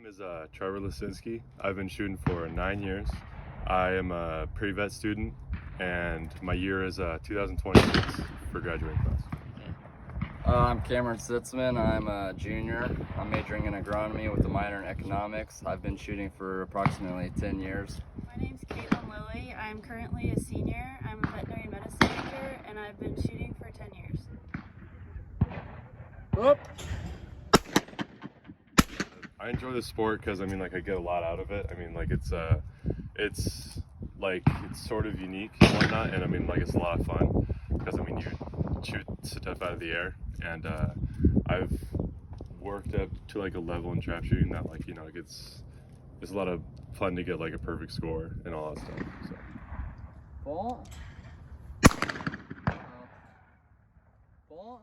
name is Trevor Lisinski. I've been shooting for 9 years. I am a pre-vet student, and my year is 2026 for graduating class. I'm Cameron Sitzman. I'm a junior. I'm majoring in agronomy with a minor in economics. I've been shooting for approximately 10 years. My name's Caitlin Lilly. I'm currently a senior. I'm a veterinary medicine major, and I've been shooting for 10 years. Whoop. I enjoy the sport because I get a lot out of it. It's sort of unique and whatnot, and it's a lot of fun because you shoot stuff out of the air, and I've worked up to a level in trap shooting that it's a lot of fun to get a perfect score and all that stuff. So. Ball. Ball.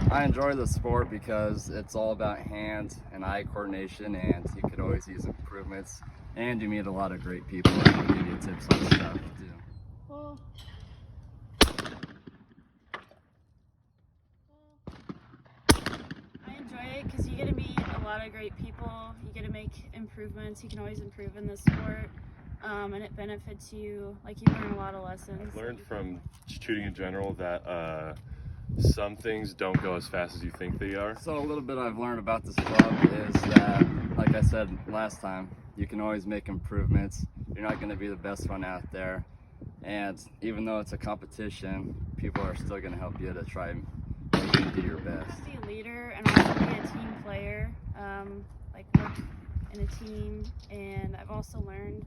I enjoy the sport because it's all about hand and eye coordination, and you could always use improvements, and you meet a lot of great people that give you tips on stuff too. Well, I enjoy it because you get to meet a lot of great people. You get to make improvements. You can always improve in this sport, and it benefits you. You learn a lot of lessons. I've learned from shooting in general that some things don't go as fast as you think they are. So a little bit I've learned about this club is that, like I said last time, you can always make improvements. You're not going to be the best one out there, and even though it's a competition, people are still going to help you to try and make you do your best. Be a leader and also be a team player, work in a team, and I've also learned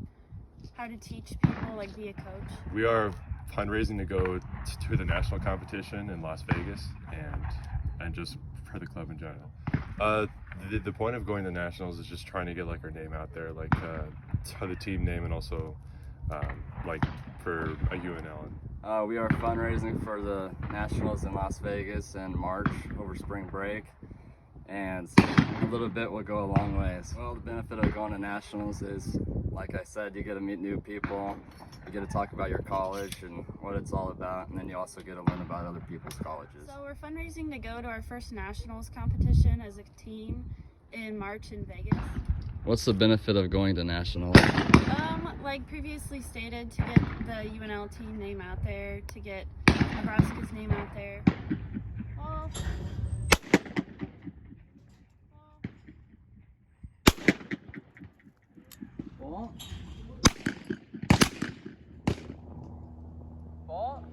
how to teach people, be a coach. We are fundraising to go to the national competition in Las Vegas, and just for the club in general. The point of going to nationals is just trying to get our name out there, to the team name, and also for a UNL. We are fundraising for the nationals in Las Vegas in March over spring break, and a little bit will go a long ways. Well, the benefit of going to nationals is, like I said, you get to meet new people, you get to talk about your college and what it's all about, and then you also get to learn about other people's colleges. So we're fundraising to go to our first nationals competition as a team in March in Vegas. What's the benefit of going to nationals? Like previously stated, to get the UNL team name out there, to get Nebraska's name out there. Ball. Ball. Ball.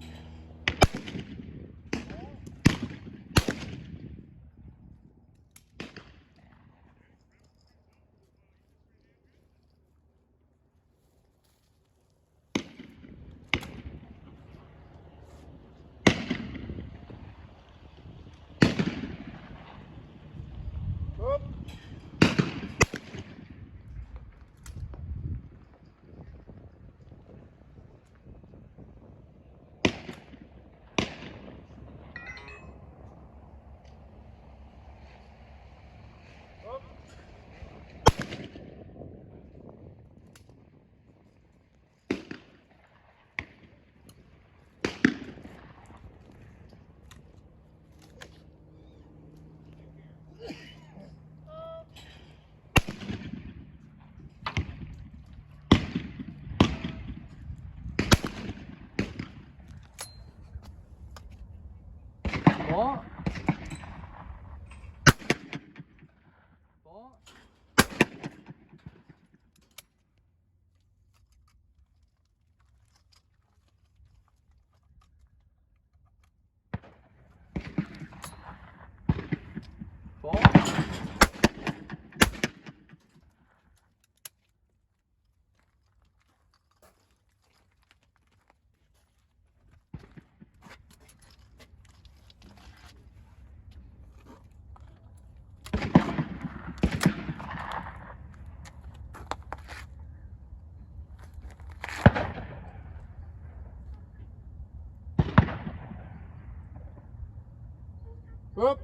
Ball. Ball. Whoop.